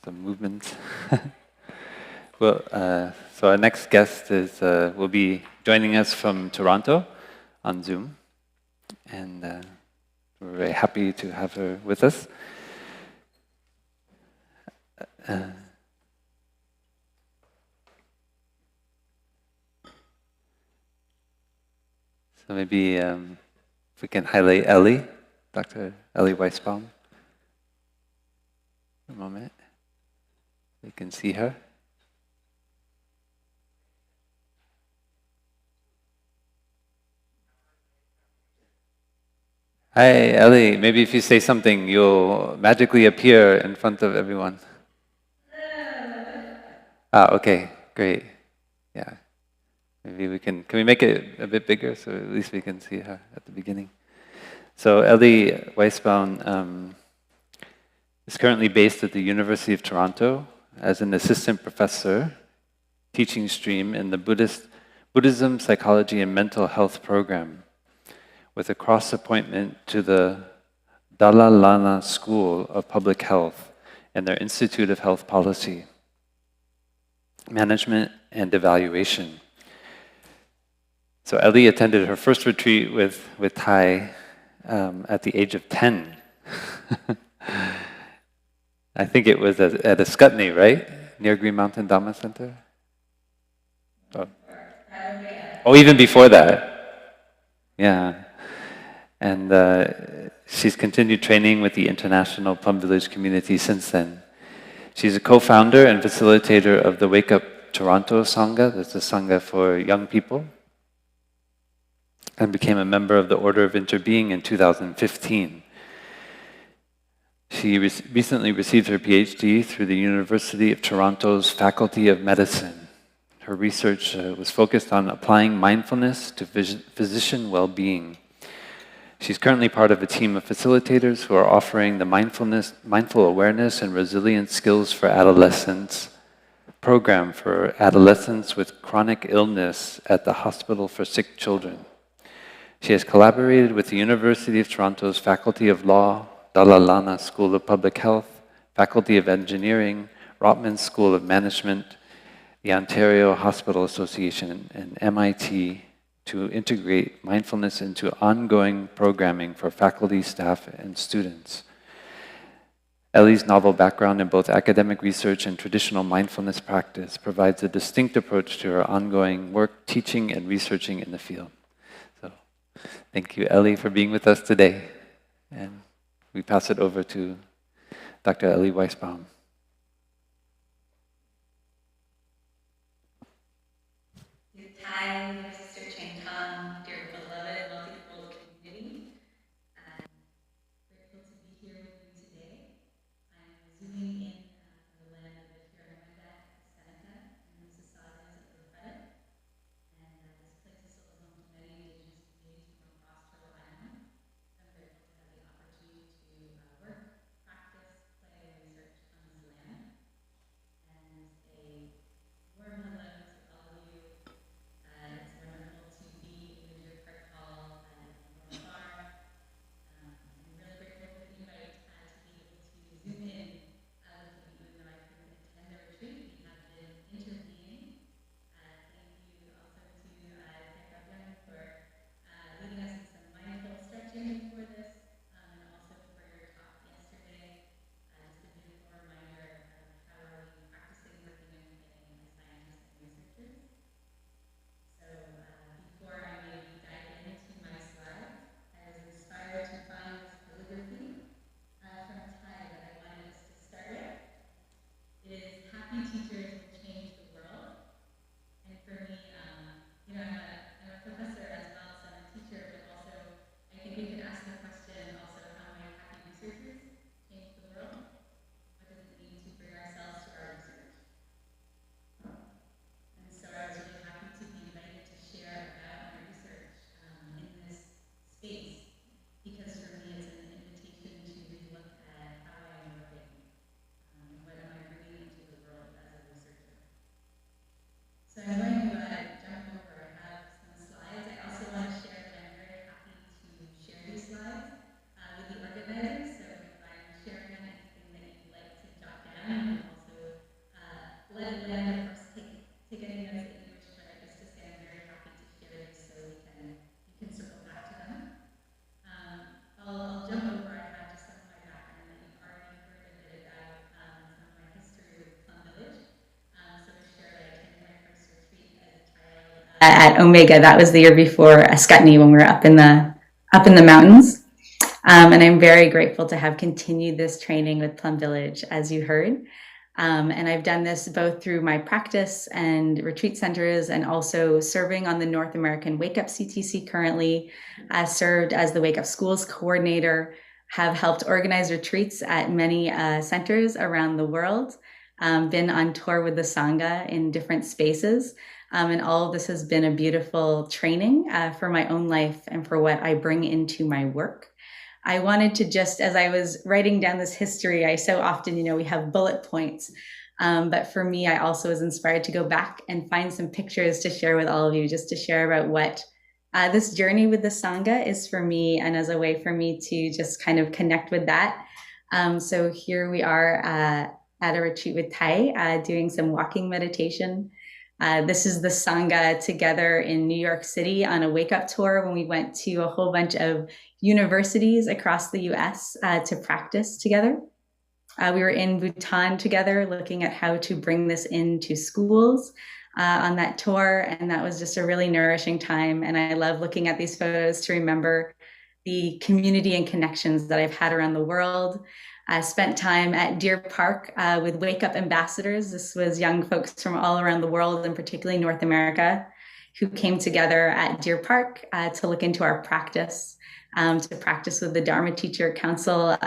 some movements. Well, so our next guest is will be joining us from Toronto on Zoom, and we're very happy to have her with us. So maybe if we can highlight Elli, Dr. Elli Weisbaum, for a moment. We can see her. Hi, Elli. Maybe if you say something, you'll magically appear in front of everyone. Ah, okay, great. Yeah. Maybe we can we make it a bit bigger so at least we can see her at the beginning? So Elli Weisbaum is currently based at the University of Toronto as an assistant professor, teaching stream in the Buddhism, Psychology and Mental Health program, with a cross-appointment to the Dalla Lana School of Public Health and their Institute of Health Policy, Management and Evaluation. So Elli attended her first retreat with Thai at the age of 10. I think it was at a Scutney, right? Near Green Mountain Dhamma Center? Oh, even before that. Yeah. And she's continued training with the international Plum Village community since then. She's a co-founder and facilitator of the Wake Up Toronto Sangha, that's a Sangha for young people, and became a member of the Order of Inerbeing in 2015. She recently received her PhD through the University of Toronto's Faculty of Medicine. Her research was focused on applying mindfulness to physician well-being. She's currently part of a team of facilitators who are offering the Mindful Awareness and Resilience Skills for Adolescents program for adolescents with chronic illness at the Hospital for Sick Children. She has collaborated with the University of Toronto's Faculty of Law, Dalla School of Public Health, Faculty of Engineering, Rotman School of Management, the Ontario Hospital Association, and MIT to integrate mindfulness into ongoing programming for faculty, staff, and students. Elli's novel background in both academic research and traditional mindfulness practice provides a distinct approach to her ongoing work teaching and researching in the field. So, thank you, Elli, for being with us today. And we pass it over to Dr. Elli Weisbaum. Hi, Sister Thich Nhat Hanh, dear beloved multicultural community. I'm grateful to be here with you today. I'm zooming in from the land of the Seneca and the Mississaugas of the Credit. And this place is also home to many Indigenous communities from across Turtle Island. I'm grateful to have the opportunity to work, practice, play, and research on this land. And a warm hello to all of you. It's at Omega. That was the year before ACKNOWLEDGEMENTS when we were up in the mountains. And I'm very grateful to have continued this training with Plum Village, as you heard. And I've done this both through my practice and retreat centers, and also serving on the North American Wake Up CTC currently. I served as the Wake Up Schools coordinator, have helped organize retreats at many centers around the world, been on tour with the Sangha in different spaces. And all of this has been a beautiful training for my own life and for what I bring into my work. I wanted to just, as I was writing down this history, I so often, we have bullet points. But for me, I also was inspired to go back and find some pictures to share with all of you, just to share about what this journey with the Sangha is for me, and as a way for me to just kind of connect with that. So here we are at a retreat with Thai, doing some walking meditation. This is the Sangha together in New York City on a wake up tour when we went to a whole bunch of universities across the US to practice together. We were in Bhutan together looking at how to bring this into schools on that tour, and that was just a really nourishing time. And I love looking at these photos to remember the community and connections that I've had around the world. I spent time at Deer Park with Wake Up ambassadors. This was young folks from all around the world, and particularly North America, who came together at Deer Park to look into our practice. To practice with the Dharma Teacher Council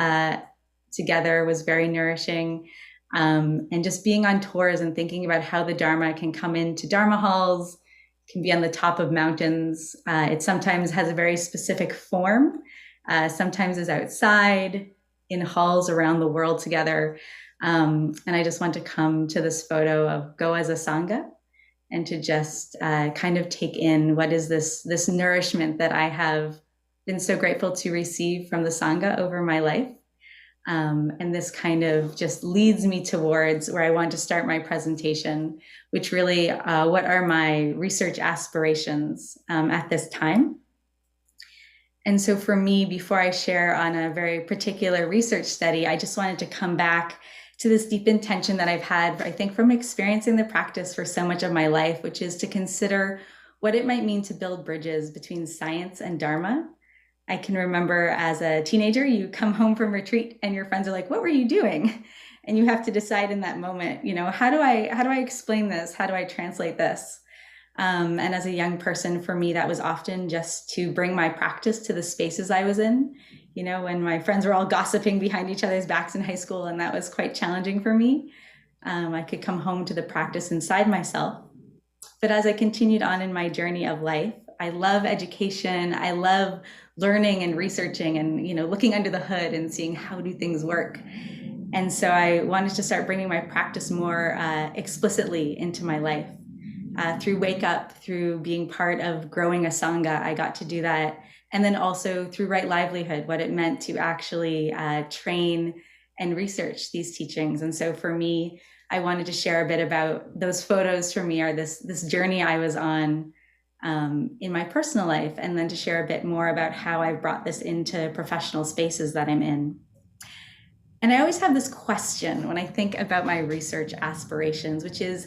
together was very nourishing. And just being on tours and thinking about how the Dharma can come into Dharma halls, can be on the top of mountains. It sometimes has a very specific form, sometimes is outside, in halls around the world together. And I just want to come to this photo of go as a Sangha, and to just kind of take in what is this nourishment that I have been so grateful to receive from the Sangha over my life. And this kind of just leads me towards where I want to start my presentation, which really, what are my research aspirations at this time? And so for me, before I share on a very particular research study, I just wanted to come back to this deep intention that I've had, I think, from experiencing the practice for so much of my life, which is to consider what it might mean to build bridges between science and Dharma. I can remember as a teenager, you come home from retreat and your friends are like, what were you doing? And you have to decide in that moment, how do I explain this? How do I translate this? And as a young person, for me, that was often just to bring my practice to the spaces I was in, when my friends were all gossiping behind each other's backs in high school, and that was quite challenging for me. I could come home to the practice inside myself. But as I continued on in my journey of life, I love education. I love learning and researching and, looking under the hood and seeing how do things work. And so I wanted to start bringing my practice more explicitly into my life. Through Wake Up, through being part of growing a Sangha, I got to do that. And then also through Right Livelihood, what it meant to actually train and research these teachings. And so for me, I wanted to share a bit about those photos. For me are this journey I was on in my personal life, and then to share a bit more about how I've brought this into professional spaces that I'm in. And I always have this question when I think about my research aspirations, which is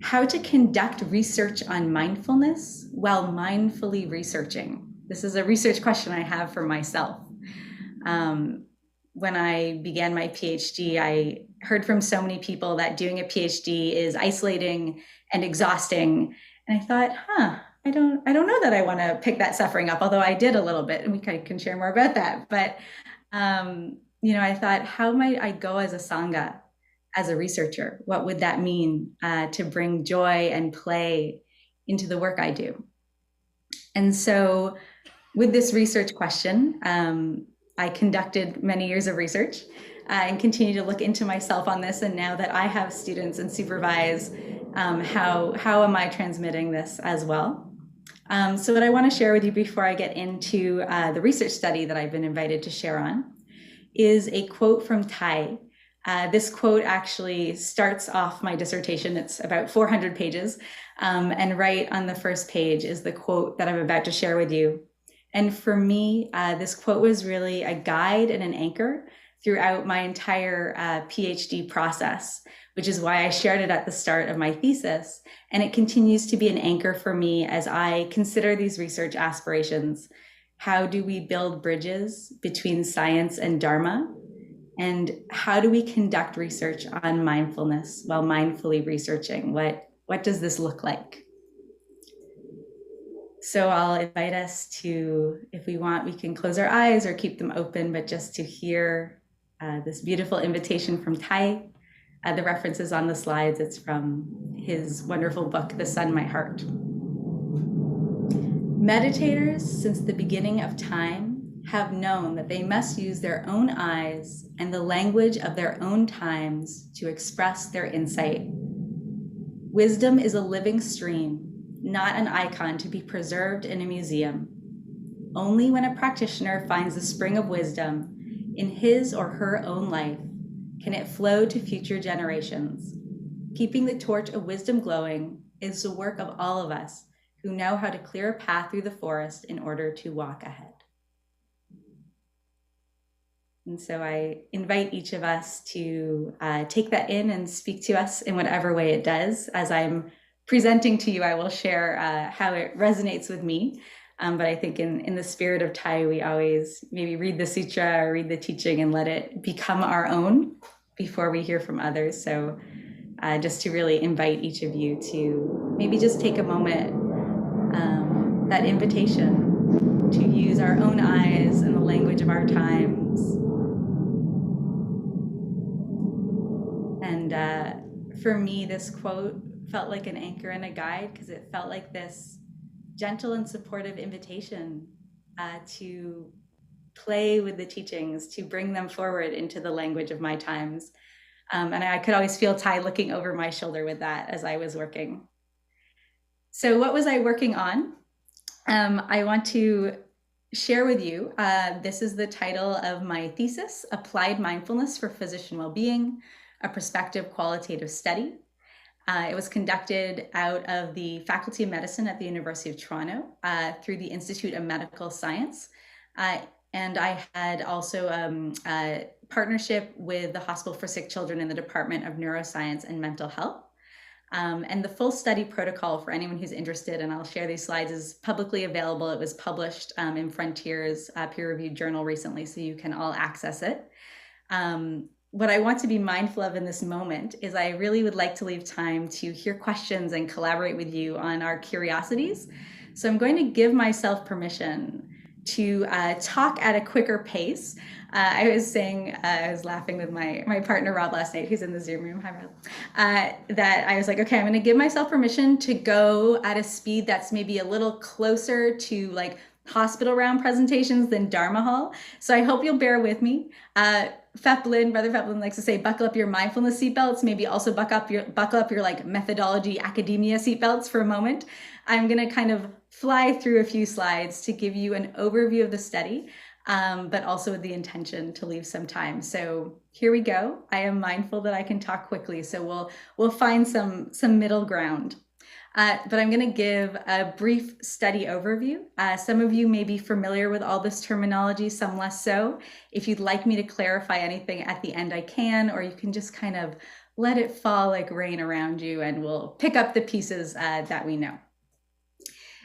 how to conduct research on mindfulness while mindfully researching. This is a research question I have for myself. When I began my PhD, I heard from so many people that doing a PhD is isolating and exhausting. And I thought, I don't know that I want to pick that suffering up, although I did a little bit, and we can share more about that. But, I thought, how might I go as a Sangha, as a researcher? What would that mean to bring joy and play into the work I do? And so with this research question, I conducted many years of research and continue to look into myself on this. And now that I have students and supervise, how am I transmitting this as well? So what I want to share with you before I get into the research study that I've been invited to share on is a quote from Thai. This quote actually starts off my dissertation. It's about 400 pages. And right on the first page is the quote that I'm about to share with you. And for me, this quote was really a guide and an anchor throughout my entire PhD process, which is why I shared it at the start of my thesis. And it continues to be an anchor for me as I consider these research aspirations. How do we build bridges between science and Dharma? And how do we conduct research on mindfulness while mindfully researching? What does this look like? So I'll invite us to, if we want, we can close our eyes or keep them open, but just to hear this beautiful invitation from Thich. The reference is on the slides. It's from his wonderful book, The Sun, My Heart. Meditators, since the beginning of time, have known that they must use their own eyes and the language of their own times to express their insight. Wisdom is a living stream, not an icon to be preserved in a museum. Only when a practitioner finds the spring of wisdom in his or her own life can it flow to future generations. Keeping the torch of wisdom glowing is the work of all of us who know how to clear a path through the forest in order to walk ahead. And so I invite each of us to take that in and speak to us in whatever way it does. As I'm presenting to you, I will share how it resonates with me. But I think in the spirit of Thich, we always maybe read the sutra or read the teaching and let it become our own before we hear from others. So just to really invite each of you to maybe just take a moment, that invitation to use our own eyes and the language of our times. And for me, this quote felt like an anchor and a guide because it felt like this gentle and supportive invitation to play with the teachings, to bring them forward into the language of my times. And I could always feel Thich looking over my shoulder with that as I was working. So what was I working on? I want to share with you, this is the title of my thesis, Applied Mindfulness for Physician Wellbeing, a Prospective Qualitative Study. It was conducted out of the Faculty of Medicine at the University of Toronto through the Institute of Medical Science. And I had also a partnership with the Hospital for Sick Children in the Department of Neuroscience and Mental Health. And the full study protocol for anyone who's interested, and I'll share these slides, is publicly available. It was published in Frontiers peer-reviewed journal recently, so you can all access it. What I want to be mindful of in this moment is I really would like to leave time to hear questions and collaborate with you on our curiosities. So I'm going to give myself permission to talk at a quicker pace. I was saying, I was laughing with my partner Rob last night, who's in the Zoom room, hi Rob, that I was like, okay, I'm gonna give myself permission to go at a speed that's maybe a little closer to like hospital round presentations than Dharma Hall. So I hope you'll bear with me. Brother Feplin likes to say, buckle up your mindfulness seatbelts, maybe also buckle up your like methodology academia seatbelts for a moment. I'm gonna kind of fly through a few slides to give you an overview of the study, but also with the intention to leave some time. So here we go. I am mindful that I can talk quickly, so we'll find some middle ground. But I'm going to give a brief study overview. Some of you may be familiar with all this terminology, some less so. If you'd like me to clarify anything at the end, I can, or you can just kind of let it fall like rain around you and we'll pick up the pieces that we know.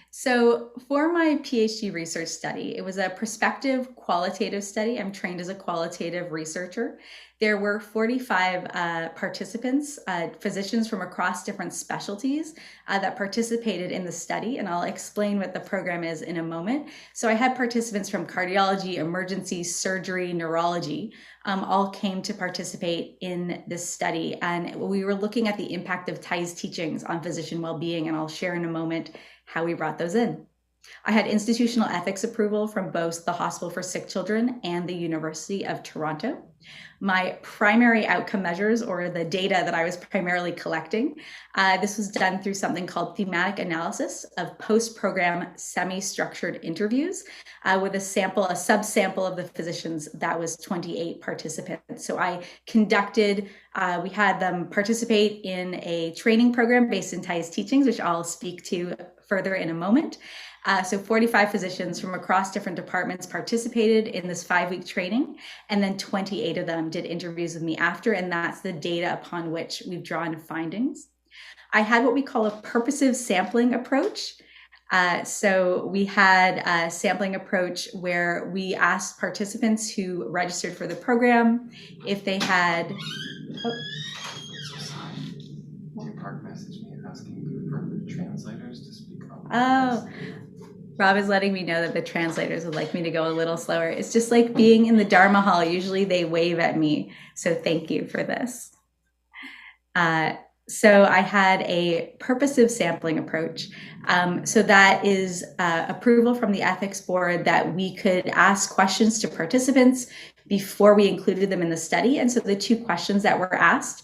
So for my PhD research study, it was a prospective qualitative study. I'm trained as a qualitative researcher. There were 45 participants, physicians from across different specialties that participated in the study, and I'll explain what the program is in a moment. So I had participants from cardiology, emergency, surgery, neurology, all came to participate in this study. And we were looking at the impact of Thich's teachings on physician well-being, and I'll share in a moment how we brought those in. I had institutional ethics approval from both the Hospital for Sick Children and the University of Toronto. My primary outcome measures, or the data that I was primarily collecting, this was done through something called thematic analysis of post-program semi-structured interviews with a subsample of the physicians. That was 28 participants. So I conducted, we had them participate in a training program based in Thich's teachings, which I'll speak to further in a moment. So 45 physicians from across different departments participated in this 5-week training, and then 28 8 of them did interviews with me after, and that's the data upon which we've drawn findings. I had what we call a purposive sampling approach. So we had a sampling approach where we asked participants who registered for the program if they had... Park messaged me asking for the translators to speak up. Oh, Rob is letting me know that the translators would like me to go a little slower. It's just like being in the Dharma hall. Usually they wave at me. So thank you for this. So I had a purposive sampling approach. So that is approval from the ethics board that we could ask questions to participants before we included them in the study. And so the 2 questions that were asked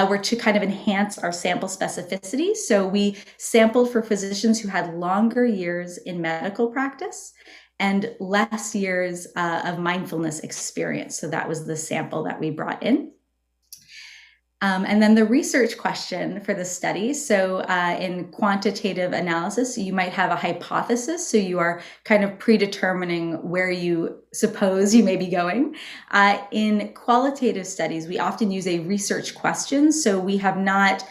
were to kind of enhance our sample specificity. So we sampled for physicians who had longer years in medical practice and less years of mindfulness experience. So that was the sample that we brought in. And then the research question for the study. So in quantitative analysis, you might have a hypothesis. So you are kind of predetermining where you suppose you may be going. In qualitative studies, we often use a research question. So we have not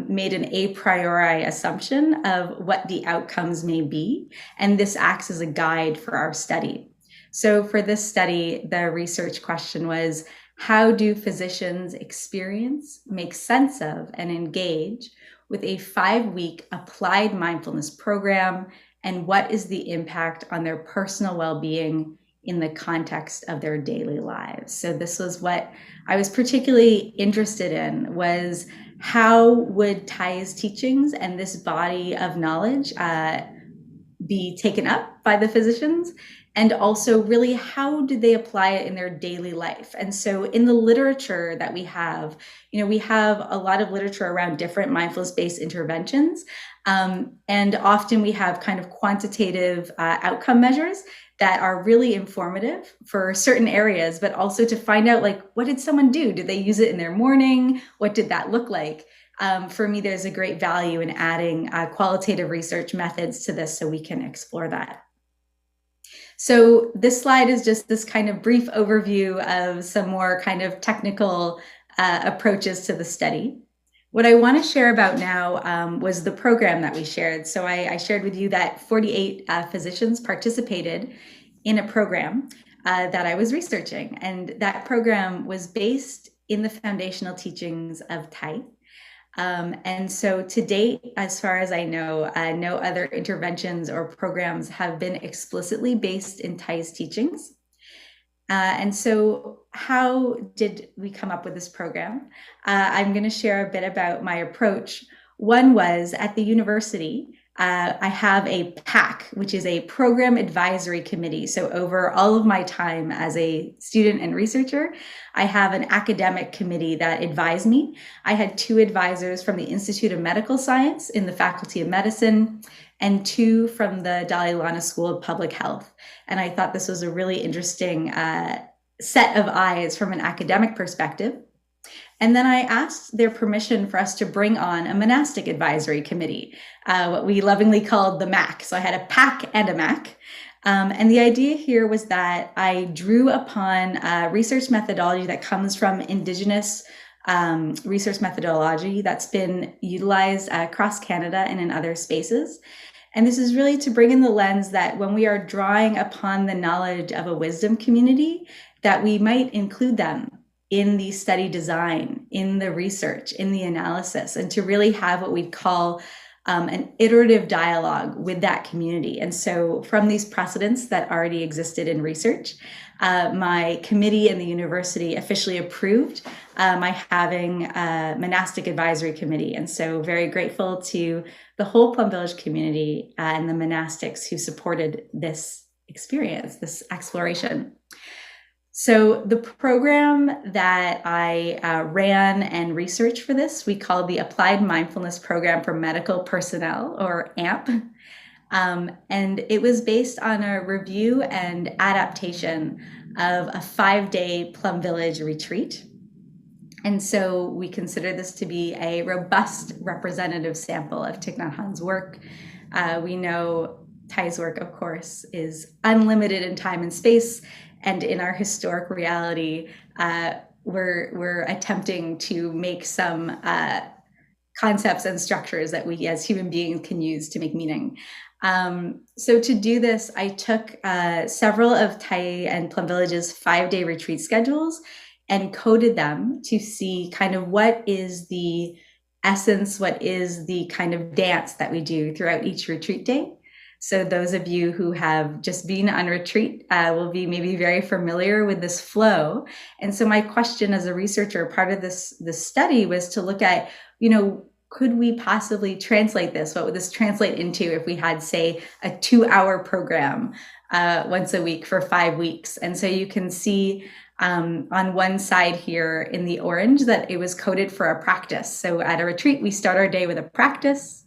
made an a priori assumption of what the outcomes may be. And this acts as a guide for our study. So for this study, the research question was, how do physicians experience, make sense of, and engage with a 5-week applied mindfulness program? And what is the impact on their personal well-being in the context of their daily lives? So this was what I was particularly interested in, was how would Thay's teachings and this body of knowledge be taken up by the physicians? And also really, how do they apply it in their daily life? And so in the literature that we have a lot of literature around different mindfulness-based interventions. And often we have kind of quantitative outcome measures that are really informative for certain areas, but also to find out, like, what did someone do? Did they use it in their morning? What did that look like? For me, there's a great value in adding qualitative research methods to this so we can explore that. So this slide is just this kind of brief overview of some more kind of technical approaches to the study. What I want to share about now was the program that we shared. So I shared with you that 48 physicians participated in a program that I was researching. And that program was based in the foundational teachings of Thay. And so to date, as far as I know, no other interventions or programs have been explicitly based in Thay's teachings. And so how did we come up with this program? I'm going to share a bit about my approach. One was at the university, I have a PAC, which is a program advisory committee. So over all of my time as a student and researcher, I have an academic committee that advised me. I had 2 advisors from the Institute of Medical Science in the Faculty of Medicine and 2 from the Lana School of Public Health. And I thought this was a really interesting set of eyes from an academic perspective. And then I asked their permission for us to bring on a monastic advisory committee, what we lovingly called the MAC. So I had a PAC and a MAC. And the idea here was that I drew upon research methodology that comes from Indigenous research methodology that's been utilized across Canada and in other spaces. And this is really to bring in the lens that when we are drawing upon the knowledge of a wisdom community, that we might include them in the study design, in the research, in the analysis, and to really have what we call an iterative dialogue with that community. And so from these precedents that already existed in research, my committee and the university officially approved my having a monastic advisory committee. And so very grateful to the whole Plum Village community and the monastics who supported this experience, this exploration. So the program that I ran and researched for this, we called the Applied Mindfulness Program for Medical Personnel, or AMP. And it was based on a review and adaptation of a 5-day Plum Village retreat. And so we consider this to be a robust representative sample of Thich Nhat Hanh's work. We know Thay's work, of course, is unlimited in time and space. And in our historic reality, we're attempting to make some concepts and structures that we as human beings can use to make meaning. So to do this, I took several of Thai and Plum Village's 5-day retreat schedules and coded them to see kind of what is the essence, what is the kind of dance that we do throughout each retreat day. So those of you who have just been on retreat will be maybe very familiar with this flow. And so my question as a researcher, part of this study was to look at, could we possibly translate this? What would this translate into if we had, say, a 2-hour program once a week for 5 weeks? And so you can see on one side here in the orange that it was coded for a practice. So at a retreat, we start our day with a practice.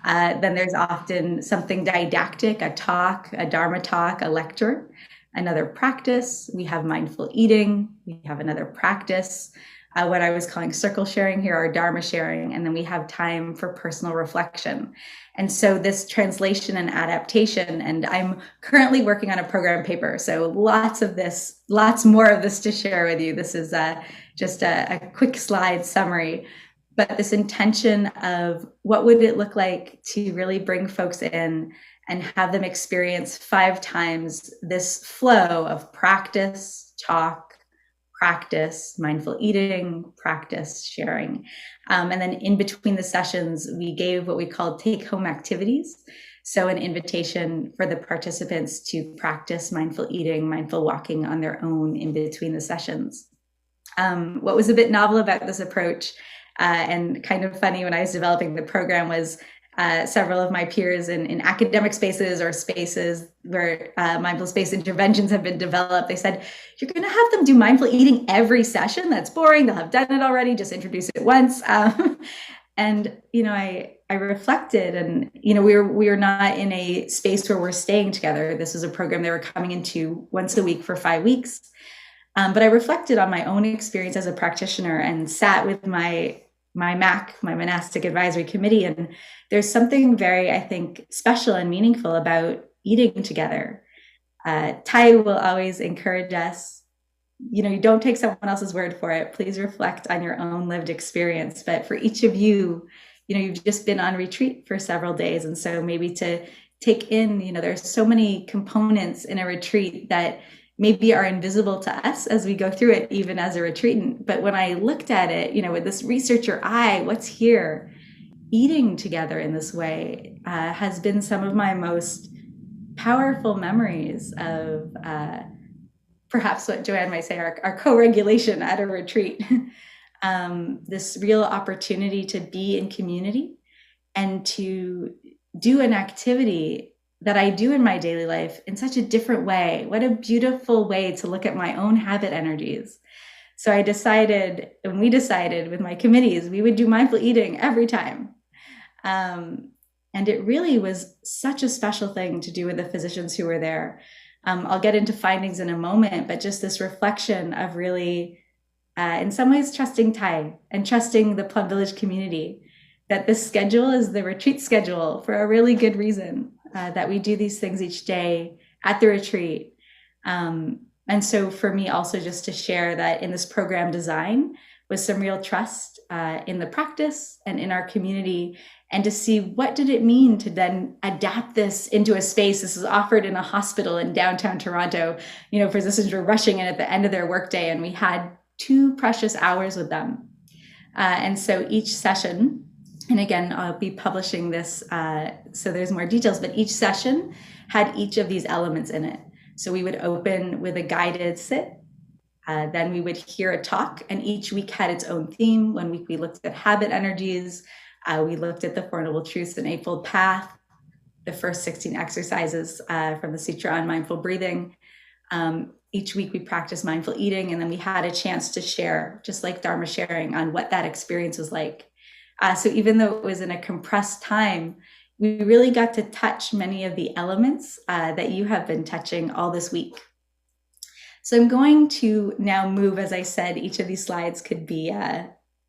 Then there's often something didactic, a talk, a Dharma talk, a lecture, another practice. We have mindful eating. We have another practice. What I was calling circle sharing here, or Dharma sharing, and then we have time for personal reflection. And so this translation and adaptation, and I'm currently working on a program paper, so lots more of this to share with you. This is just a quick slide summary, but this intention of what would it look like to really bring folks in and have them experience 5 times this flow of practice, talk, practice, mindful eating, practice, sharing. And then in between the sessions, we gave what we called take-home activities. So an invitation for the participants to practice mindful eating, mindful walking on their own in between the sessions. What was a bit novel about this approach and kind of funny when I was developing the program was several of my peers in academic spaces or spaces where mindful space interventions have been developed, they said, you're going to have them do mindful eating every session? That's boring. They'll have done it already. Just introduce it once. And, I reflected and, we were not in a space where we're staying together. This was a program they were coming into once a week for 5 weeks. But I reflected on my own experience as a practitioner and sat with my MAC, my Monastic Advisory Committee. And there's something very, I think, special and meaningful about eating together. Thai will always encourage us, you don't take someone else's word for it. Please reflect on your own lived experience. But for each of you, you've just been on retreat for several days. And so maybe to take in, there's so many components in a retreat that maybe are invisible to us as we go through it, even as a retreatant. But when I looked at it, with this researcher eye, what's here? Eating together in this way has been some of my most powerful memories of perhaps what Joanne might say, our co-regulation at a retreat. This real opportunity to be in community and to do an activity that I do in my daily life in such a different way. What a beautiful way to look at my own habit energies. So we decided with my committees, we would do mindful eating every time. And it really was such a special thing to do with the physicians who were there. I'll get into findings in a moment, but just this reflection of really, in some ways, trusting Thai and trusting the Plum Village community, that this schedule is the retreat schedule for a really good reason. That we do these things each day at the retreat. And so for me also just to share that in this program design was some real trust in the practice and in our community, and to see what did it mean to then adapt this into a space. This is offered in a hospital in downtown Toronto. Physicians were rushing in at the end of their workday, and we had 2 precious hours with them. And so each session, and again, I'll be publishing this, so there's more details, but each session had each of these elements in it. So we would open with a guided sit, then we would hear a talk, and each week had its own theme. One week we looked at habit energies, we looked at the Four Noble Truths and Eightfold Path, the first 16 exercises from the Sutra on Mindful Breathing. Each week we practiced mindful eating, and then we had a chance to share, just like Dharma sharing, on what that experience was like. So even though it was in a compressed time, we really got to touch many of the elements that you have been touching all this week. So I'm going to now move, as I said, each of these slides could be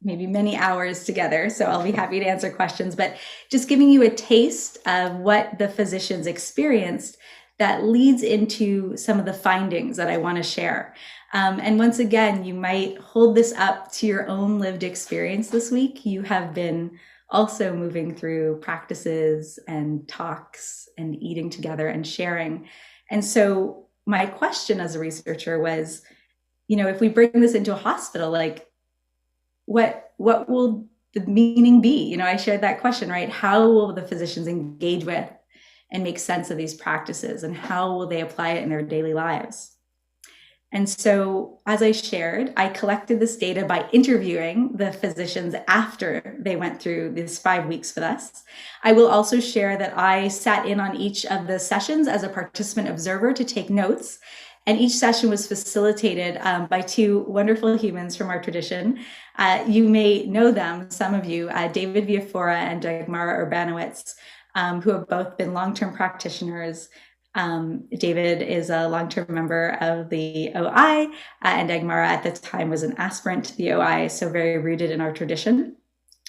maybe many hours together, so I'll be happy to answer questions, but just giving you a taste of what the physicians experienced that leads into some of the findings that I want to share. And once again, you might hold this up to your own lived experience this week. You have been also moving through practices and talks and eating together and sharing. And so my question as a researcher was, if we bring this into a hospital, like what will the meaning be? I shared that question, right? How will the physicians engage with and make sense of these practices, and how will they apply it in their daily lives? And so, as I shared, I collected this data by interviewing the physicians after they went through these 5 weeks with us. I will also share that I sat in on each of the sessions as a participant observer to take notes. And each session was facilitated by two wonderful humans from our tradition. You may know them, some of you, David Viafora and Dagmara Urbanowitz, who have both been long-term practitioners. David is a long-term member of the OI, and Dagmara at the time was an aspirant to the OI, so very rooted in our tradition.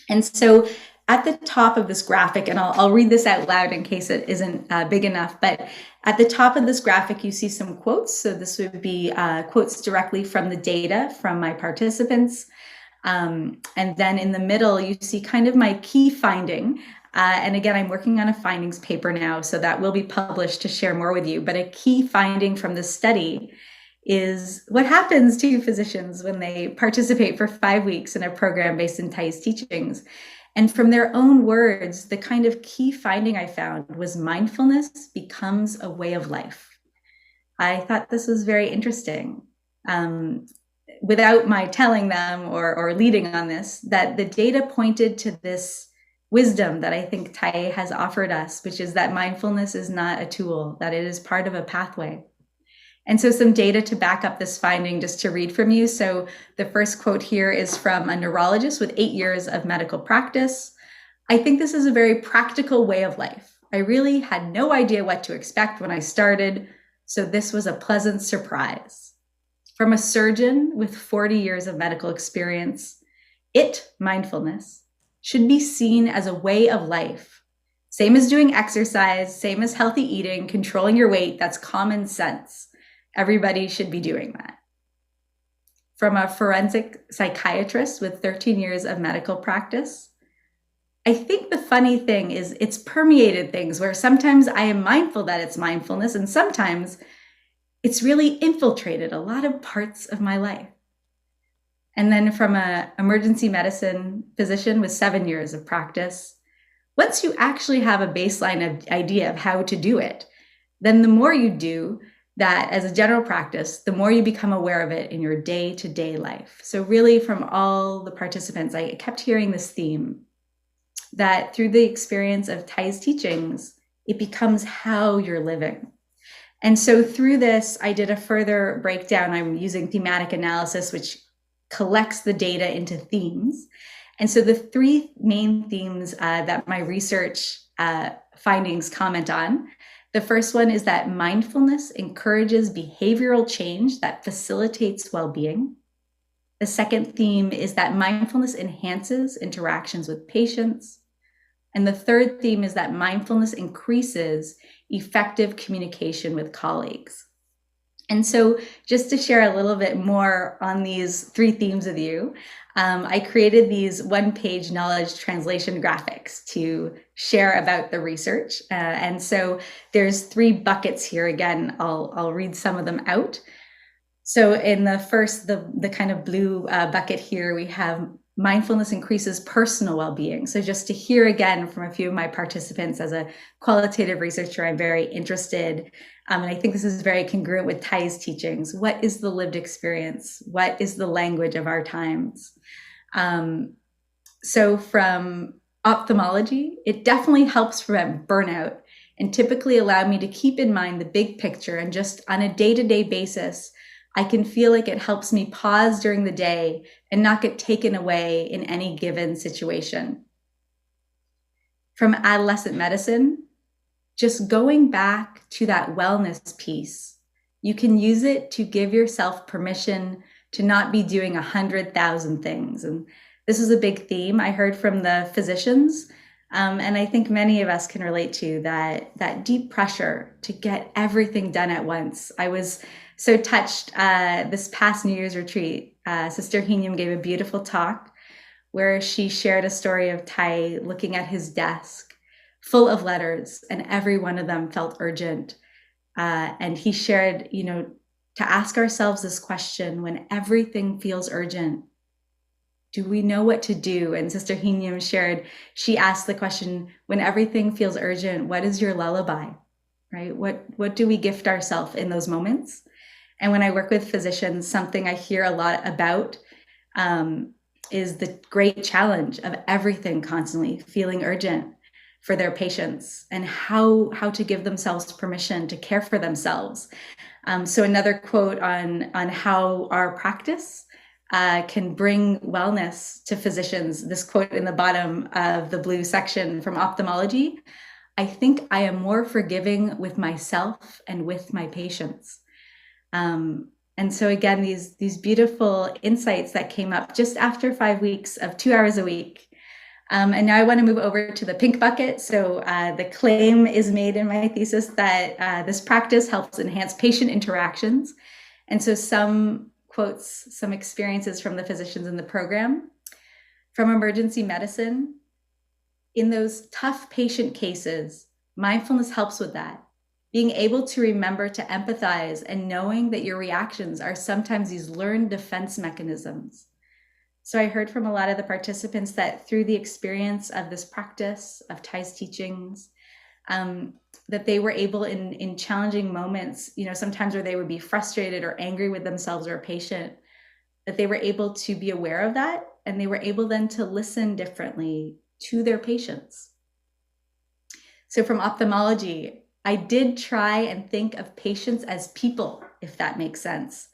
And so at the top of this graphic, and I'll read this out loud in case it isn't big enough, but at the top of this graphic, you see some quotes. So this would be quotes directly from the data from my participants. And then in the middle, you see kind of my key finding. And again, I'm working on a findings paper now, so that will be published to share more with you. But a key finding from this study is what happens to physicians when they participate for 5 weeks in a program based in Thay's teachings. And from their own words, the kind of key finding I found was mindfulness becomes a way of life. I thought this was very interesting. Without my telling them or leading on this, that the data pointed to this wisdom that I think Thay has offered us, which is that mindfulness is not a tool, that it is part of a pathway. And so some data to back up this finding, just to read from you. So the first quote here is from a neurologist with 8 years of medical practice. I think this is a very practical way of life. I really had no idea what to expect when I started, so this was a pleasant surprise. From a surgeon with 40 years of medical experience, mindfulness, should be seen as a way of life. Same as doing exercise, same as healthy eating, controlling your weight, that's common sense. Everybody should be doing that. From a forensic psychiatrist with 13 years of medical practice, I think the funny thing is it's permeated things where sometimes I am mindful that it's mindfulness, and sometimes it's really infiltrated a lot of parts of my life. And then from an emergency medicine physician with 7 years of practice, once you actually have a baseline idea of how to do it, then the more you do that as a general practice, the more you become aware of it in your day-to-day life. So really from all the participants, I kept hearing this theme that through the experience of Thay's teachings, it becomes how you're living. And so through this, I did a further breakdown. I'm using thematic analysis, which collects the data into themes. And so the 3 main themes that my research findings comment on, the first one is that mindfulness encourages behavioral change that facilitates well-being. The second theme is that mindfulness enhances interactions with patients. And the third theme is that mindfulness increases effective communication with colleagues. And so just to share a little bit more on these 3 themes with you, I created these 1-page knowledge translation graphics to share about the research. And so there's 3 buckets here. Again, I'll read some of them out. So in the first, the kind of blue bucket here, we have mindfulness increases personal well-being. So just to hear again from a few of my participants, as a qualitative researcher, I'm very interested. And I think this is very congruent with Thay's teachings. What is the lived experience? What is the language of our times? So from ophthalmology, it definitely helps prevent burnout and typically allow me to keep in mind the big picture, and just on a day-to-day basis, I can feel like it helps me pause during the day and not get taken away in any given situation. From adolescent medicine, just going back to that wellness piece, you can use it to give yourself permission to not be doing 100,000 things. And this is a big theme I heard from the physicians. And I think many of us can relate to that deep pressure to get everything done at once. I was so touched this past New Year's retreat. Sister Hinyam gave a beautiful talk where she shared a story of Tai looking at his desk full of letters, and every one of them felt urgent. And he shared, to ask ourselves this question: when everything feels urgent, do we know what to do? And Sister Hinyam shared, she asked the question, when everything feels urgent, what is your lullaby, right? What do we gift ourselves in those moments? And when I work with physicians, something I hear a lot about is the great challenge of everything constantly feeling urgent for their patients, and how to give themselves permission to care for themselves. So another quote on how our practice can bring wellness to physicians. This quote in the bottom of the blue section from ophthalmology: I think I am more forgiving with myself and with my patients. And so again, these beautiful insights that came up just after 5 weeks of 2 hours a week. And now I want to move over to the pink bucket. So the claim is made in my thesis that this practice helps enhance patient interactions. And so some quotes, some experiences from the physicians in the program. From emergency medicine, in those tough patient cases, mindfulness helps with that. Being able to remember to empathize and knowing that your reactions are sometimes these learned defense mechanisms. So I heard from a lot of the participants that through the experience of this practice, of Thai's teachings, that they were able in challenging moments, sometimes where they would be frustrated or angry with themselves or a patient, that they were able to be aware of that, and they were able then to listen differently to their patients. So from ophthalmology, I did try and think of patients as people, if that makes sense.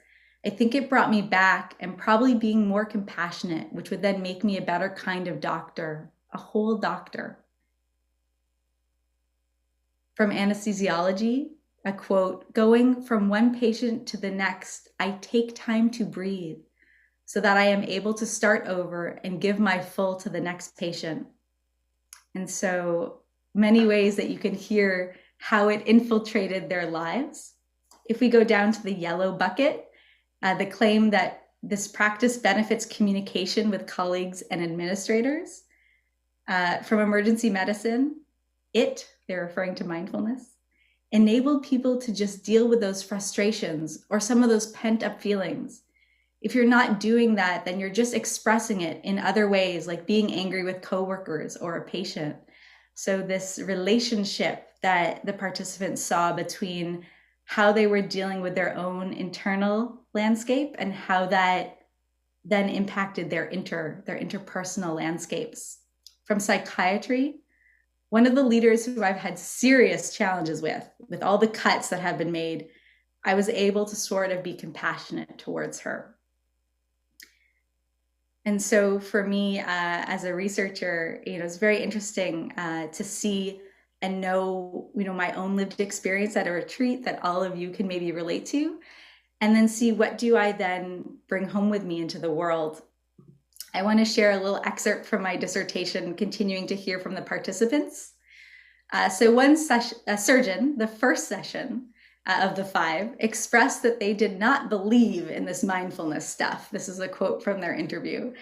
I think it brought me back and probably being more compassionate, which would then make me a better kind of doctor, a whole doctor. From anesthesiology, a quote: going from one patient to the next, I take time to breathe so that I am able to start over and give my full to the next patient. And so many ways that you can hear how it infiltrated their lives. If we go down to the yellow bucket, the claim that this practice benefits communication with colleagues and administrators. From emergency medicine, they're referring to mindfulness, enabled people to just deal with those frustrations or some of those pent up feelings. If you're not doing that, then you're just expressing it in other ways, like being angry with coworkers or a patient. So this relationship that the participants saw between how they were dealing with their own internal landscape and how that then impacted their interpersonal landscapes. From psychiatry, one of the leaders who I've had serious challenges with all the cuts that have been made, I was able to sort of be compassionate towards her. And so for me, as a researcher, it's very interesting to see and know, my own lived experience at a retreat that all of you can maybe relate to, and then see what do I then bring home with me into the world. I want to share a little excerpt from my dissertation, continuing to hear from the participants. So one surgeon, the first session of the 5, expressed that they did not believe in this mindfulness stuff. This is a quote from their interview.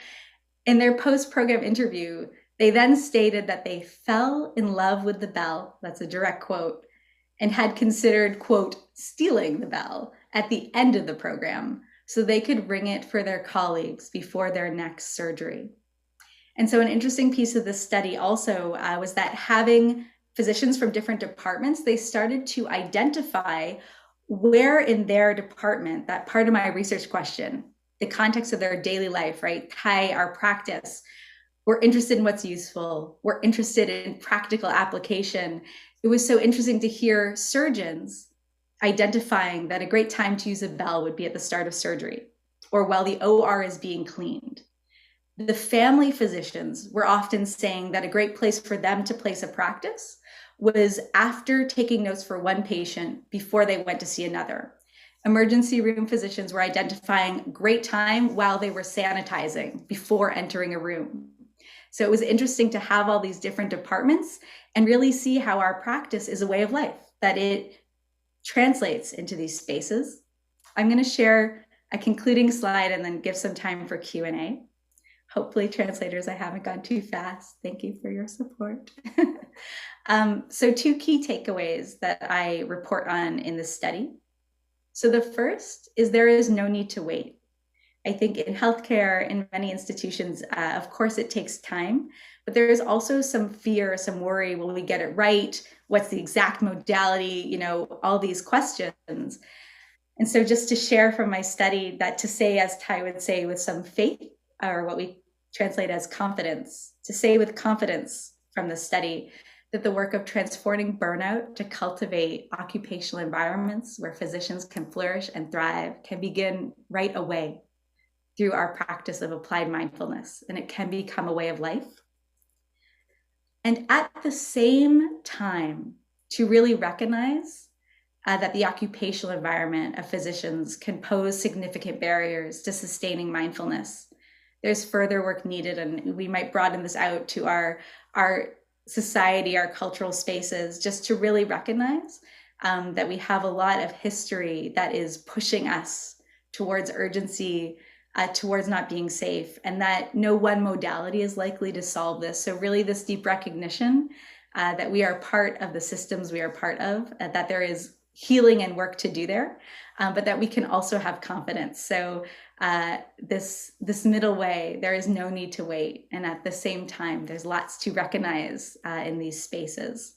In their post-program interview, they then stated that they fell in love with the bell, that's a direct quote, and had considered, quote, stealing the bell at the end of the program so they could ring it for their colleagues before their next surgery. And so an interesting piece of this study also was that having physicians from different departments, they started to identify where in their department, that part of my research question, the context of their daily life, right? Thai, our practice, we're interested in what's useful. We're interested in practical application. It was so interesting to hear surgeons identifying that a great time to use a bell would be at the start of surgery or while the OR is being cleaned. The family physicians were often saying that a great place for them to place a practice was after taking notes for one patient before they went to see another. Emergency room physicians were identifying great time while they were sanitizing before entering a room. So it was interesting to have all these different departments and really see how our practice is a way of life, that it translates into these spaces. I'm going to share a concluding slide and then give some time for Q&A. Hopefully, translators, I haven't gone too fast. Thank you for your support. So 2 key takeaways that I report on in this study. So the first is there is no need to wait. I think in healthcare, in many institutions, of course, it takes time, but there is also some fear, some worry, will we get it right? What's the exact modality? You know, all these questions. And so just to share from my study that to say, as Thai would say, with some faith, or what we translate as confidence, to say with confidence from the study that the work of transforming burnout to cultivate occupational environments where physicians can flourish and thrive can begin right away through our practice of applied mindfulness, and it can become a way of life. And at the same time, to really recognize that the occupational environment of physicians can pose significant barriers to sustaining mindfulness. There's further work needed, and we might broaden this out to our society, our cultural spaces, just to really recognize that we have a lot of history that is pushing us towards urgency, towards not being safe, and that no one modality is likely to solve this. So really this deep recognition that we are part of the systems we are part of, that there is healing and work to do there, but that we can also have confidence. So this middle way, there is no need to wait. And at the same time, there's lots to recognize in these spaces.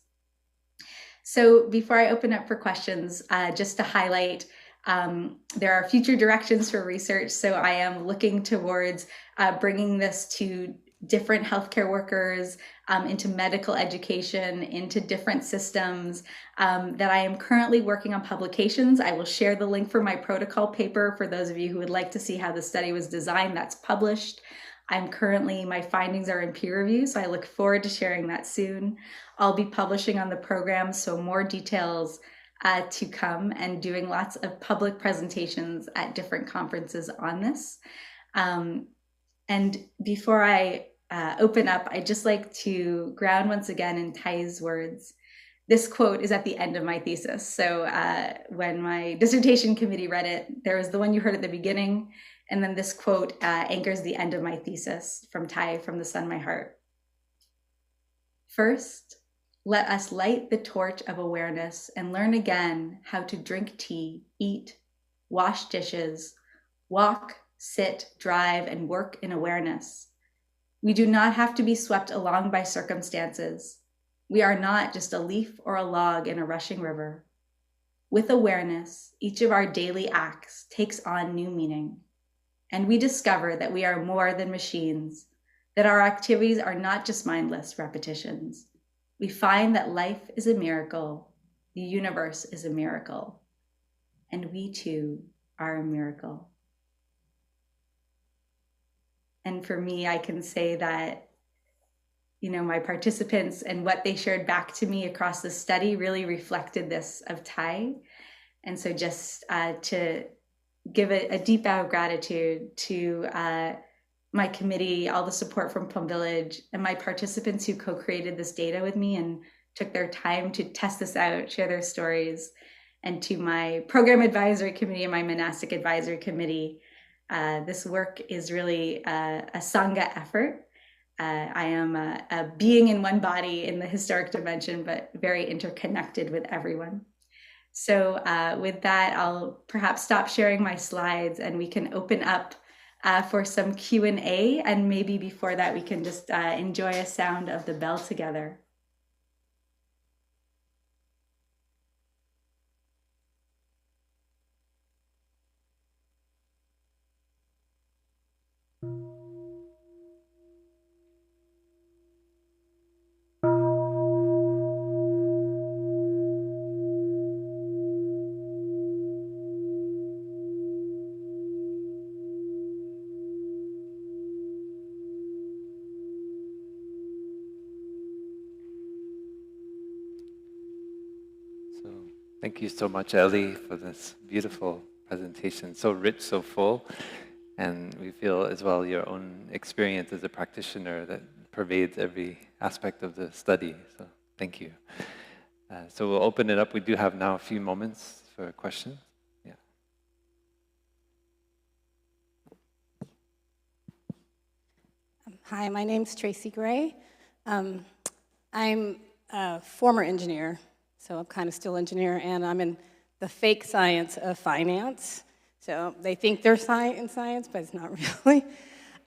So before I open up for questions, just to highlight, there are future directions for research. So I am looking towards bringing this to different healthcare workers, into medical education, into different systems, that I am currently working on publications. I will share the link for my protocol paper for those of you who would like to see how the study was designed. That's published. My findings are in peer review, so I look forward to sharing that soon. I'll be publishing on the program, so more details to come, and doing lots of public presentations at different conferences on this. And before I open up, I'd just like to ground once again in Thai's words. This quote is at the end of my thesis. So when my dissertation committee read it, there was the one you heard at the beginning, and then this quote anchors the end of my thesis from Thai, from the Sun My Heart. First, let us light the torch of awareness and learn again how to drink tea, eat, wash dishes, walk, sit, drive, and work in awareness. We do not have to be swept along by circumstances. We are not just a leaf or a log in a rushing river. With awareness, each of our daily acts takes on new meaning, and we discover that we are more than machines, that our activities are not just mindless repetitions. We find that life is a miracle, the universe is a miracle, and we too are a miracle. And for me, I can say that, my participants and what they shared back to me across the study really reflected this of Thai. And so just to give a deep bow of gratitude to my committee, all the support from Plum Village, and my participants who co-created this data with me and took their time to test this out, share their stories, and to my program advisory committee and my monastic advisory committee. This work is really a Sangha effort. I am a being in one body in the historic dimension, but very interconnected with everyone. So with that, I'll perhaps stop sharing my slides and we can open up for some Q&A. And maybe before that, we can just enjoy a sound of the bell together. Thank you so much, Elli, for this beautiful presentation. So rich, so full. And we feel as well your own experience as a practitioner that pervades every aspect of the study. So thank you. So we'll open it up. We do have now a few moments for questions. Yeah. Hi, my name's Tracy Gray. I'm a former engineer, so I'm kind of still engineer, and I'm in the fake science of finance. So they think they're in science, but it's not really.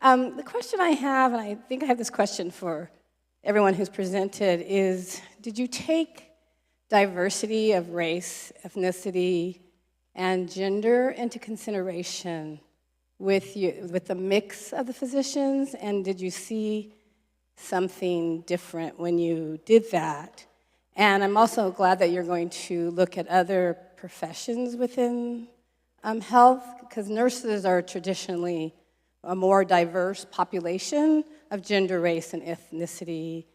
The question I have, and I think I have this question for everyone who's presented, is did you take diversity of race, ethnicity, and gender into consideration with the mix of the physicians, and did you see something different when you did that? And I'm also glad that you're going to look at other professions within health, because nurses are traditionally a more diverse population of gender, race, and ethnicity.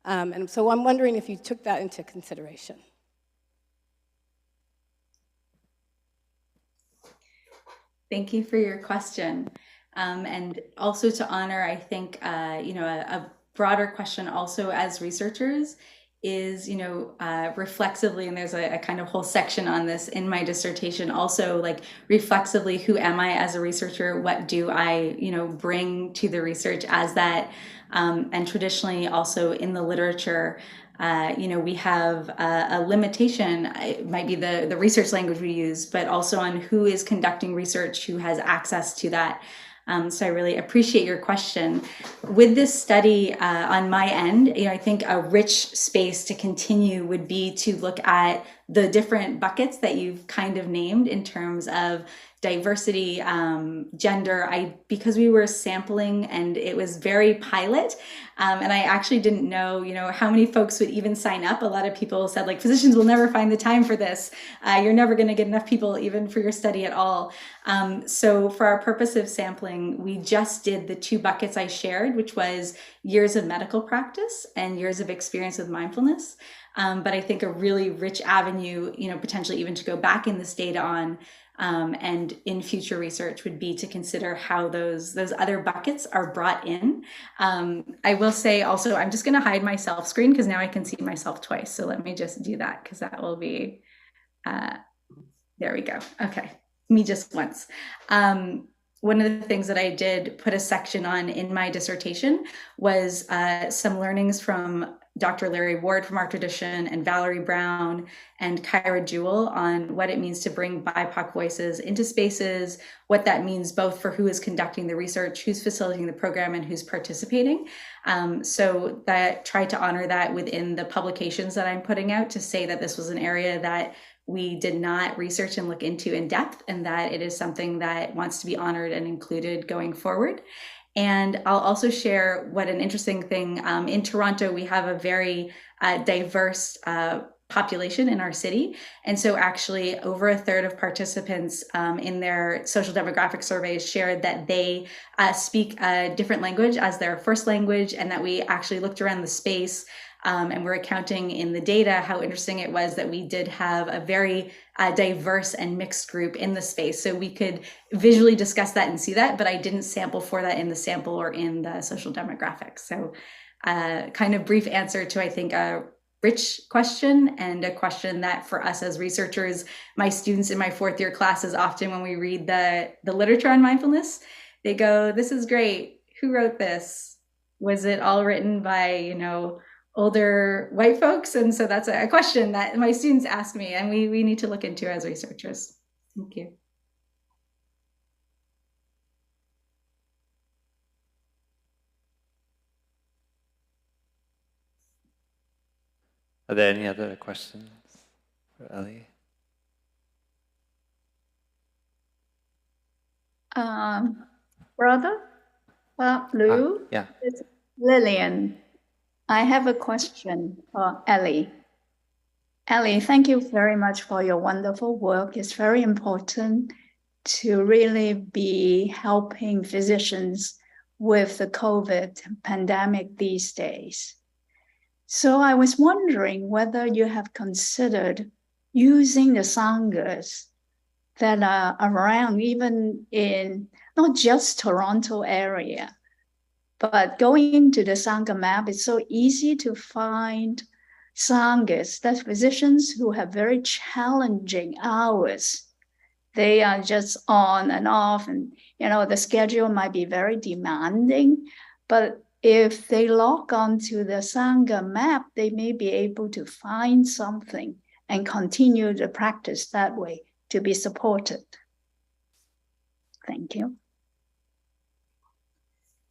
And so I'm wondering if you took that into consideration. Thank you for your question. And also to honor, I think, a broader question also as researchers is, reflexively, and there's a kind of whole section on this in my dissertation, also like reflexively, who am I as a researcher? What do I, bring to the research as that? And traditionally also in the literature, we have a limitation, it might be the research language we use, but also on who is conducting research, who has access to that. So I really appreciate your question. With this study on my end, I think a rich space to continue would be to look at the different buckets that you've kind of named in terms of diversity, gender. Because we were sampling and it was very pilot, and I actually didn't know, how many folks would even sign up. A lot of people said, like, physicians will never find the time for this. You're never going to get enough people even for your study at all. So for our purpose of sampling, we just did the two buckets I shared, which was years of medical practice and years of experience with mindfulness. But I think a really rich avenue, potentially even to go back in this data on, and in future research would be to consider how those other buckets are brought in. I will say also, I'm just going to hide my self screen because now I can see myself twice. So let me just do that because that will be, there we go. Okay, me just once. One of the things that I did put a section on in my dissertation was some learnings from Dr. Larry Ward from our tradition and Valerie Brown and Kyra Jewell on what it means to bring BIPOC voices into spaces, what that means both for who is conducting the research, who's facilitating the program, and who's participating. So that tried to honor that within the publications that I'm putting out to say that this was an area that we did not research and look into in depth, and that it is something that wants to be honored and included going forward. And I'll also share what an interesting thing, in Toronto, we have a very diverse population in our city. And so actually over a third of participants in their social demographic surveys shared that they speak a different language as their first language, and that we actually looked around the space and we're accounting in the data how interesting it was that we did have a very diverse and mixed group in the space. So we could visually discuss that and see that, but I didn't sample for that in the sample or in the social demographics. So kind of brief answer to, I think, a rich question, and a question that for us as researchers, my students in my fourth year classes, often when we read the literature on mindfulness, they go, this is great. Who wrote this? Was it all written by, older white folks? And so that's a question that my students ask me, and we need to look into as researchers. Thank you. Are there any other questions for Elli? Brother, Lou, yeah. it's Lillian. I have a question for Elli. Elli, thank you very much for your wonderful work. It's very important to really be helping physicians with the COVID pandemic these days. So I was wondering whether you have considered using the sanghas that are around, even in not just Toronto area, But going into the Sangha map, it's so easy to find Sanghas, that's physicians who have very challenging hours. They are just on and off, and the schedule might be very demanding. But if they log onto the Sangha map, they may be able to find something and continue the practice that way to be supported. Thank you.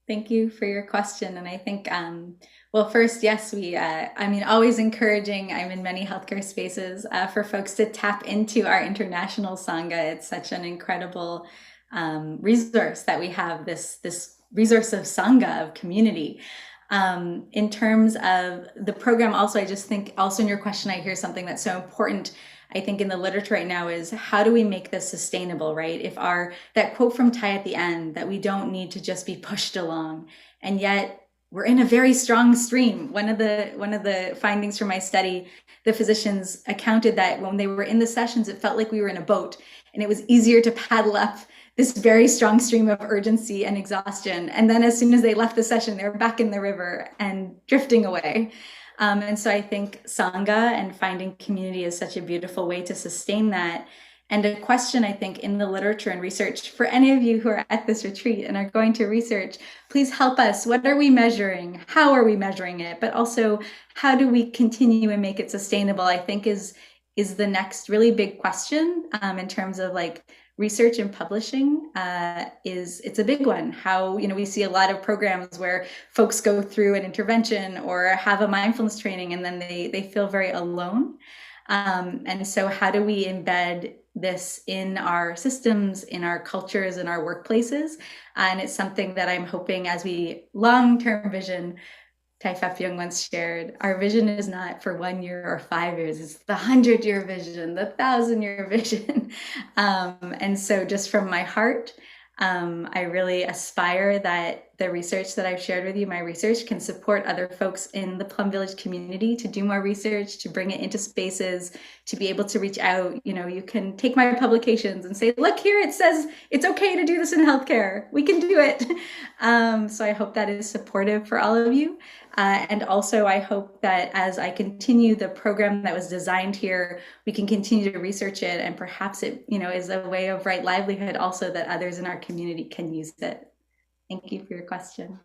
Thank you for your question. And I think, well, first, yes, always encouraging, I'm in many healthcare spaces, for folks to tap into our international Sangha. It's such an incredible resource that we have, this resource of Sangha, of community. In terms of the program, also, I just think also in your question, I hear something that's so important, I think, in the literature right now is how do we make this sustainable, right? If that quote from Thai at the end, that we don't need to just be pushed along, and yet we're in a very strong stream. One of the findings from my study, the physicians accounted that when they were in the sessions, it felt like we were in a boat, and it was easier to paddle up this very strong stream of urgency and exhaustion. And then as soon as they left the session, they were back in the river and drifting away. And so I think Sangha and finding community is such a beautiful way to sustain that. And a question, I think, in the literature and research, for any of you who are at this retreat and are going to research, please help us. What are we measuring? How are we measuring it? But also, how do we continue and make it sustainable, I think is the next really big question in terms of research and publishing. It's a big one. How, we see a lot of programs where folks go through an intervention or have a mindfulness training and then they feel very alone. And so how do we embed this in our systems, in our cultures, in our workplaces? And it's something that I'm hoping as we long-term vision, Tai Fap once shared, our vision is not for 1 year or 5 years, it's the 100-year vision, the 1,000-year vision. And so just from my heart, I really aspire that the research that I've shared with you, my research, can support other folks in the Plum Village community to do more research, to bring it into spaces, to be able to reach out. You can take my publications and say, look here, it says it's okay to do this in healthcare. We can do it. So I hope that is supportive for all of you. And also, I hope that as I continue the program that was designed here, we can continue to research it, and perhaps it, is a way of right livelihood also that others in our community can use it. Thank you for your question.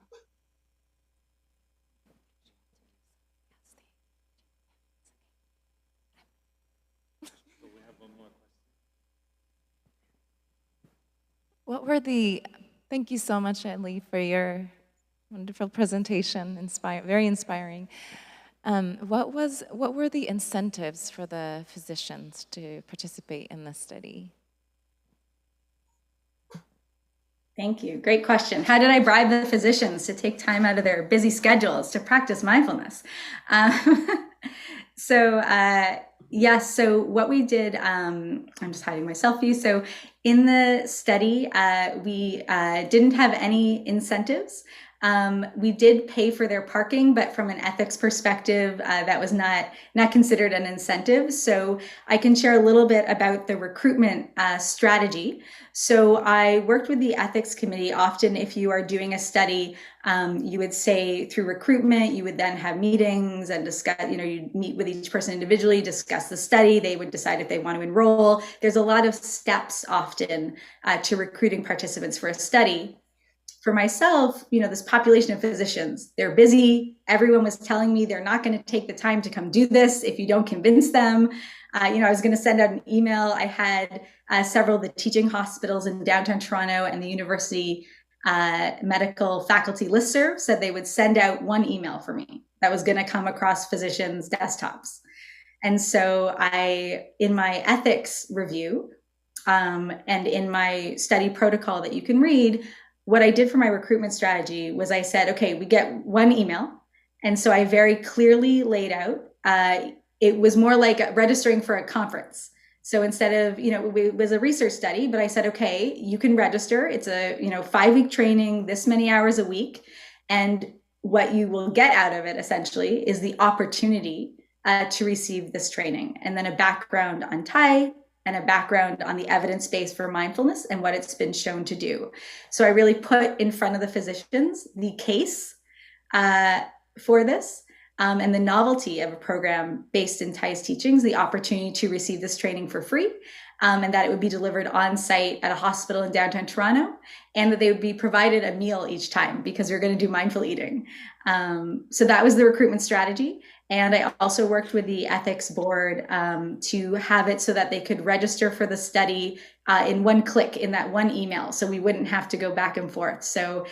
Thank you so much, Elli, for your wonderful presentation, very inspiring. What were the incentives for the physicians to participate in this study? Thank you. Great question. How did I bribe the physicians to take time out of their busy schedules to practice mindfulness? So what we did, I'm just hiding my selfie. So in the study, we didn't have any incentives. We did pay for their parking, but from an ethics perspective, that was not considered an incentive. So I can share a little bit about the recruitment strategy. So I worked with the ethics committee. Often if you are doing a study, you would say through recruitment, you would then have meetings and discuss, you'd meet with each person individually, discuss the study. They would decide if they want to enroll. There's a lot of steps often to recruiting participants for a study. For myself, this population of physicians, they're busy. Everyone was telling me they're not going to take the time to come do this if you don't convince them. I was going to send out an email. I had several of the teaching hospitals in downtown Toronto and the university medical faculty listserv said they would send out one email for me that was going to come across physicians' desktops. And so in my ethics review and in my study protocol that you can read, what I did for my recruitment strategy was I said, okay, we get one email. And so I very clearly laid out, it was more like registering for a conference. So instead of, it was a research study, but I said, okay, you can register. It's a, 5-week training, this many hours a week. And what you will get out of it essentially is the opportunity to receive this training. And then a background on Thai, and a background on the evidence base for mindfulness and what it's been shown to do. So I really put in front of the physicians the case for this and the novelty of a program based in Thay's teachings, the opportunity to receive this training for free, and that it would be delivered on site at a hospital in downtown Toronto, and that they would be provided a meal each time because we're going to do mindful eating. So that was the recruitment strategy. And I also worked with the ethics board to have it so that they could register for the study in one click in that one email. So we wouldn't have to go back and forth. So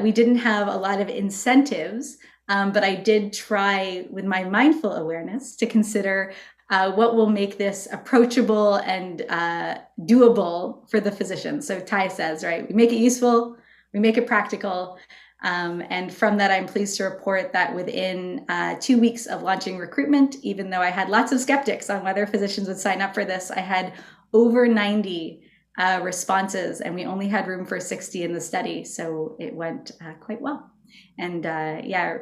we didn't have a lot of incentives, but I did try with my mindful awareness to consider what will make this approachable and doable for the physician. So Thay says, right, we make it useful, we make it practical. And from that, I'm pleased to report that within 2 weeks of launching recruitment, even though I had lots of skeptics on whether physicians would sign up for this, I had over 90 responses, and we only had room for 60 in the study. So it went quite well. And yeah,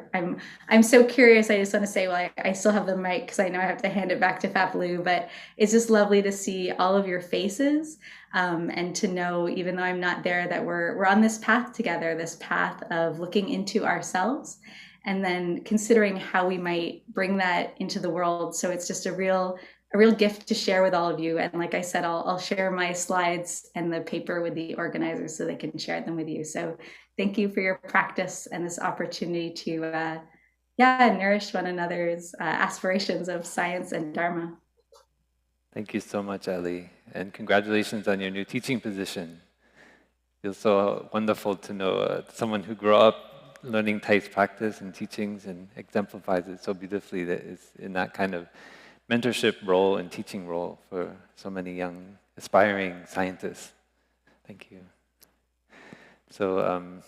I'm so curious. I just want to say, well, I still have the mic because I know I have to hand it back to Fapalu, but it's just lovely to see all of your faces and to know, even though I'm not there, that we're on this path together, this path of looking into ourselves and then considering how we might bring that into the world. So it's just a real gift to share with all of you. And like I said, I'll share my slides and the paper with the organizers so they can share them with you. So thank you for your practice and this opportunity to nourish one another's aspirations of science and Dharma. Thank you so much, Elli, and congratulations on your new teaching position. It feels so wonderful to know someone who grew up learning Thay's practice and teachings and exemplifies it so beautifully, that is in that kind of mentorship role and teaching role for so many young aspiring scientists. Thank you. So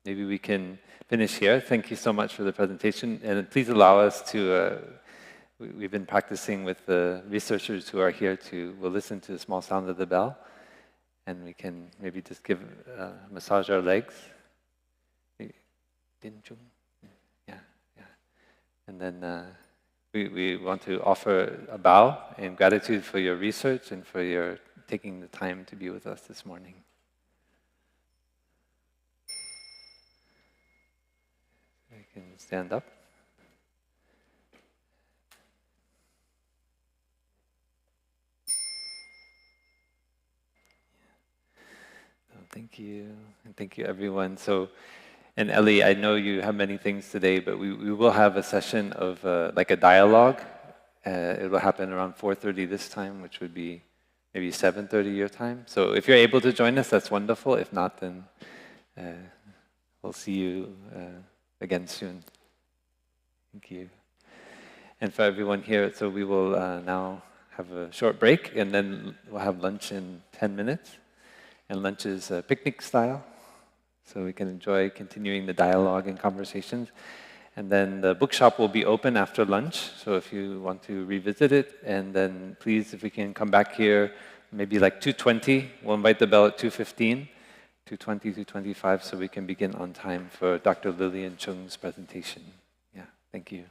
maybe we can finish here. Thank you so much for the presentation, and please allow us to, we've been practicing with the researchers who are here we'll listen to the small sound of the bell, and we can maybe just massage our legs. Yeah. And then we want to offer a bow in gratitude for your research and for your taking the time to be with us this morning. You can stand up. Thank you, and thank you everyone. And Elli, I know you have many things today, but we will have a session of like a dialogue. It will happen around 4:30 this time, which would be maybe 7:30 your time. So if you're able to join us, that's wonderful. If not, then we'll see you again soon. Thank you. And for everyone here, so we will now have a short break, and then we'll have lunch in 10 minutes. And lunch is picnic style, so we can enjoy continuing the dialogue and conversations. And then the bookshop will be open after lunch, so if you want to revisit it, and then please, if we can come back here, maybe like 2:20, we'll invite the bell at 2:15, 2:20, 2:25, so we can begin on time for Dr. Lillian Chung's presentation. Yeah, thank you.